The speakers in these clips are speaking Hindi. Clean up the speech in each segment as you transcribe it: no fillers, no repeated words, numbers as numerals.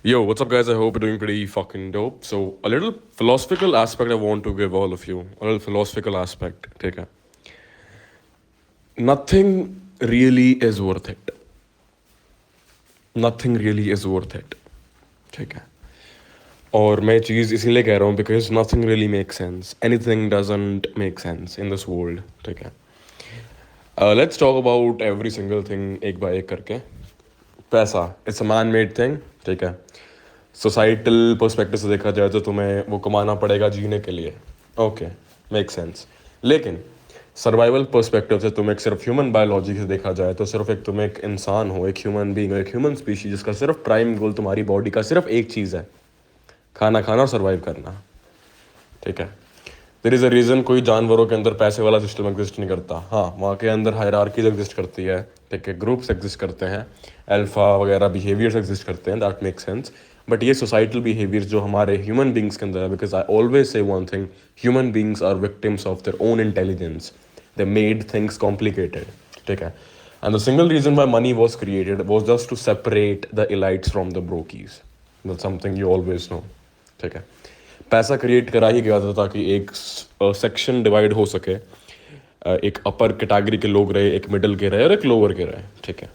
Yo, what's up, guys? I hope you're doing pretty fucking dope. So, a little philosophical aspect I want to give all of you. A little philosophical aspect. ठीक है. Nothing really is worth it. Nothing really is worth it. ठीक है. और मैं चीज़ इसीलिए कह रहा हूँ because nothing really makes sense. Anything doesn't make sense in this world. ठीक है. Let's talk about every single thing एक बाय एक करके. पैसा it's a man made thing. ठीक है. सोसाइटल पर्सपेक्टिव से देखा जाए तो तुम्हें वो कमाना पड़ेगा जीने के लिए. Okay, make sense. लेकिन सर्वाइवल पर्सपेक्टिव से तुम एक सिर्फ ह्यूमन बायोलॉजी से देखा जाए तो सिर्फ एक तुम एक इंसान हो, एक ह्यूमन बीइंग हो, एक ह्यूमन स्पीशीज जिसका सिर्फ प्राइम गोल तुम्हारी बॉडी का सिर्फ एक चीज़ है, खाना खाना और सर्वाइव करना. ठीक है. देयर इज़ अ रीज़न कोई जानवरों के अंदर पैसे वाला सिस्टम एग्जिस्ट नहीं करता. हाँ, वहाँ के अंदर हायरार्कीज एग्जिस्ट करती है. ठीक है. ग्रुप्स एग्जिस्ट करते हैं, अल्फा वगैरह बिहेवियर्स एग्जिस्ट करते हैं. That make sense. बट ये सोसाइटल बिहेवियर्स जो हमारे ह्यूमन बींग्स के अंदर है, because I always say one thing, human beings are victims of their own intelligence. They made things complicated. ठीक है. And the single reason why money was created was just to separate the elites from the brokies. That's something you always know. ठीक है. पैसा क्रिएट करा ही गया था ताकि एक सेक्शन डिवाइड हो सके. एक अपर कैटेगरी के लोग रहे, एक मिडिल के रहे और एक लोअर के रहे. ठीक है.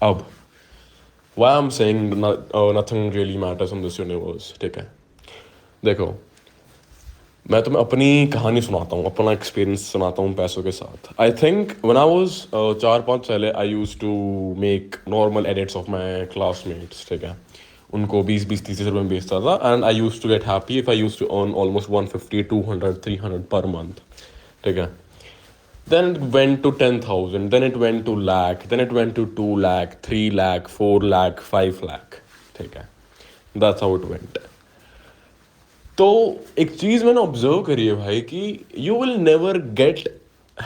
अब why I'm saying nothing really matters in this universe. ठीक है. देखो, मैं तुम्हें अपनी कहानी सुनाता हूँ, अपना एक्सपीरियंस सुनाता हूँ पैसों के साथ. I think when I was 4-5 पहले I use to make normal edits of my classmates. ठीक है. उनको 20-20-30 रुपये में बेचता था. And I use to get happy if I use to earn almost 150-200-300 per month. ठीक है. Then it went to 10,000, then it went to lakh, then it went to 2 lakh, 3 lakh, 4 lakh, 5 lakh. ठीक है. That's how it went. तो एक चीज़ मैंने ऑब्जर्व करी है भाई कि you will never get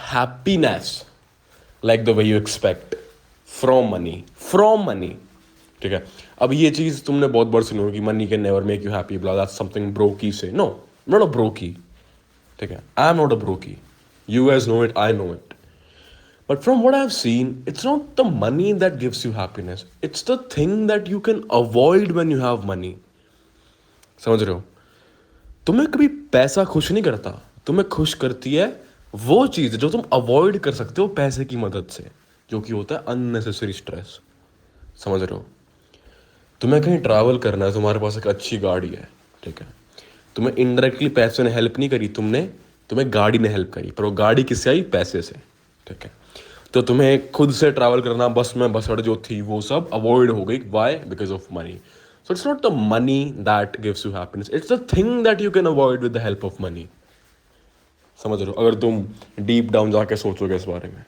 happiness like the way you expect from money. From money. ठीक है. अब ये चीज़ तुमने बहुत बार सुनी होगी, money can never make you happy, blah, that's something brokey say. No, I'm not a brokey. ठीक है. I'm not a brokey. You guys know it, I know it. But from what I've seen, it's not the money that gives you happiness. It's the thing that you can avoid when you have money. समझ रहे हो? तुम्हें कभी पैसा खुश नहीं करता. तुम्हें खुश करती है वो चीज़ जो तुम अवॉइड कर सकते हो पैसे की मदद से, जो कि होता है अननेसेसरी स्ट्रेस. समझ रहे हो? तुम्हें कहीं ट्रैवल करना है, तुम्हारे पास एक अच्छी गाड़ी है. ठीक है. तुम्हें इनडायरेक्टली पैसे ने हेल्प नहीं करी, तुम्हें गाड़ी ने हेल्प करी, पर वो गाड़ी किससे आई? पैसे से. ठीक है. तो तुम्हें खुद से ट्रैवल करना, बस में भसड़ जो थी वो सब अवॉइड हो गई. Why? Because of money. So it's not the money that gives you happiness, it's the thing that you can avoid with the help of money. समझ रहे हो? अगर तुम डीप डाउन जाके सोचोगे इस बारे में.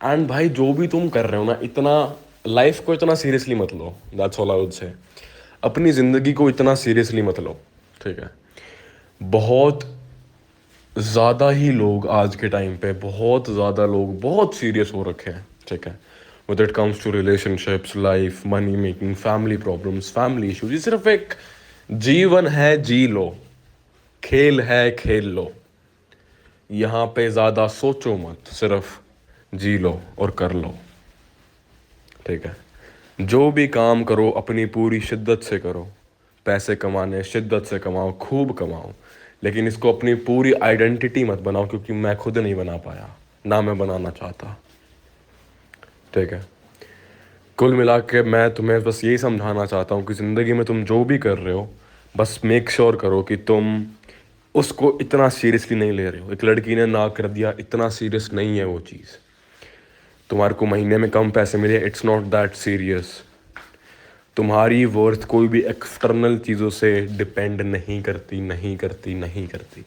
एंड भाई, जो भी तुम कर रहे हो ना, इतना लाइफ को इतना सीरियसली मत लो. That's all I would say. अपनी ज़िंदगी को इतना सीरियसली मत लो. ठीक है. बहुत ज़्यादा ही लोग आज के टाइम पे, बहुत ज़्यादा लोग बहुत सीरियस हो रखे हैं. ठीक है. With it comes to relationships, life, money making, family problems, family issues. ये सिर्फ एक जीवन है, जी लो. खेल है, खेल लो. यहाँ पे ज़्यादा सोचो मत, सिर्फ जी लो और कर लो. ठीक है. जो भी काम करो अपनी पूरी शिद्दत से करो. पैसे कमाने शिद्दत से कमाओ, खूब कमाओ, लेकिन इसको अपनी पूरी आइडेंटिटी मत बनाओ, क्योंकि मैं खुद नहीं बना पाया, ना मैं बनाना चाहता. ठीक है. कुल मिला के मैं तुम्हें बस यही समझाना चाहता हूँ कि ज़िंदगी में तुम जो भी कर रहे हो, बस मेक श्योर करो कि तुम उसको इतना सीरियसली नहीं ले रहे हो. एक लड़की ने ना कर दिया, इतना सीरियस नहीं है वो चीज़. तुम्हारे को महीने में कम पैसे मिले, इट्स नॉट दैट सीरियस. तुम्हारी वर्थ कोई भी एक्सटर्नल चीज़ों से डिपेंड नहीं करती, नहीं करती, नहीं करती.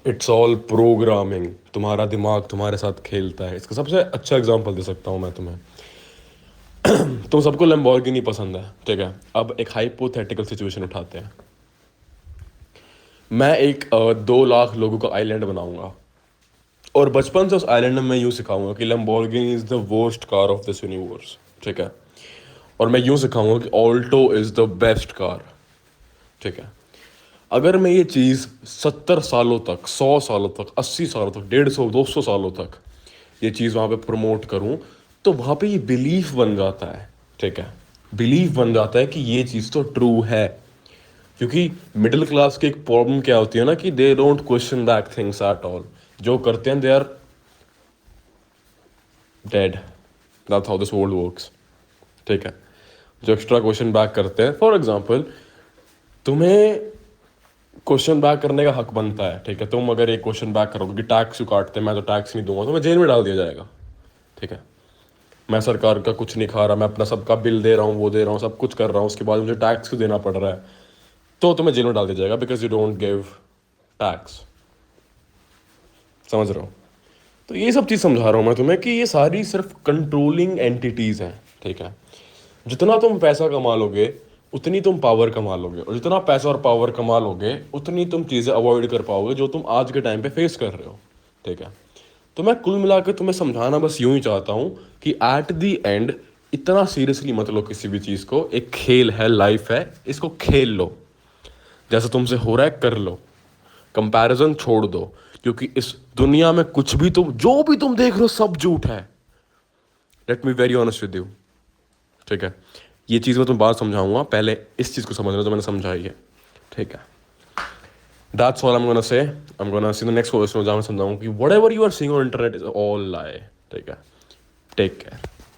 It's all programming. तुम्हारा दिमाग तुम्हारे साथ खेलता है. इसका सबसे अच्छा एग्जांपल दे सकता हूँ मैं तुम्हें. तुम सबको लैम्बोर्गिनी पसंद है. ठीक है. अब एक हाइपोथेटिकल सिचुएशन उठाते हैं. मैं एक 2 लाख लोगों का आइलैंड बनाऊंगा और बचपन से उस आइलैंड में मैं यूँ सिखाऊंगा कि Lamborghini is the worst car of this universe. ठीक है. और मैं यूँ सिखाऊंगा कि Alto is the best car. ठीक है. अगर मैं ये चीज़ 70 सालों तक, 100 सालों तक, 80 सालों तक, 150, 200 सालों तक ये चीज़ वहाँ पे प्रमोट करूँ, तो वहाँ पे ये बिलीफ बन जाता है, ठीक है, बिलीफ बन जाता है कि ये चीज़ तो ट्रू है। क्योंकि मिडिल क्लास की एक प्रॉब्लम क्या होती है ना, कि they don't question back things at all. जो करते हैं they are dead, that's how this world works, ठीक है। जो एक्स्ट्रा क्वेश्चन बैक करते हैं, फॉर एग्जाम्पल तुम्हें क्वेश्चन बैक करने का हक बनता है, ठीक है। तुम अगर एक क्वेश्चन बैक करोगे कि टैक्स क्यों काटते हैं, मैं तो टैक्स नहीं दूंगा, तो मैं जेल में डाल दिया जाएगा, ठीक है। मैं सरकार का कुछ नहीं खा रहा, मैं अपना सबका बिल दे रहा हूँ, वो दे रहा हूँ, सब कुछ कर रहा हूँ, उसके बाद मुझे टैक्स क्यों देना पड़ रहा है, तो तुम्हें जेल में डाल दिया जाएगा because you don't give tax. समझ रहे हो? तो ये सब चीज़ समझा रहा हूँ मैं तुम्हें कि ये सारी सिर्फ कंट्रोलिंग एंटिटीज़ हैं, ठीक है। जितना तुम पैसा कमा लोगे उतनी तुम पावर कमा लोगे, और जितना पैसा और पावर कमा लोगे उतनी तुम चीज़ें अवॉइड कर पाओगे जो तुम आज के टाइम पे फेस कर रहे हो, ठीक है। तो मैं कुल मिला के तुम्हें समझाना बस यूं ही चाहता हूँ कि एट दी एंड इतना सीरियसली मत लो किसी भी चीज़ को। एक खेल है, लाइफ है, इसको खेल लो, जैसा तुमसे हो रहा है कर लो, कंपैरिजन छोड़ दो, क्योंकि इस दुनिया में कुछ भी तुम जो भी तुम देख रहे हो सब झूठ है। Let me very honest with you, ठीक है। ये चीज़ मैं तुम्हें बात समझाऊंगा, पहले इस चीज़ को समझना जो मैंने समझाई है, ठीक है। That's all I'm gonna say. I'm gonna see the next question जहाँ मैं समझाऊंगा कि whatever you are seeing on internet is all lie, ठीक है। Take care.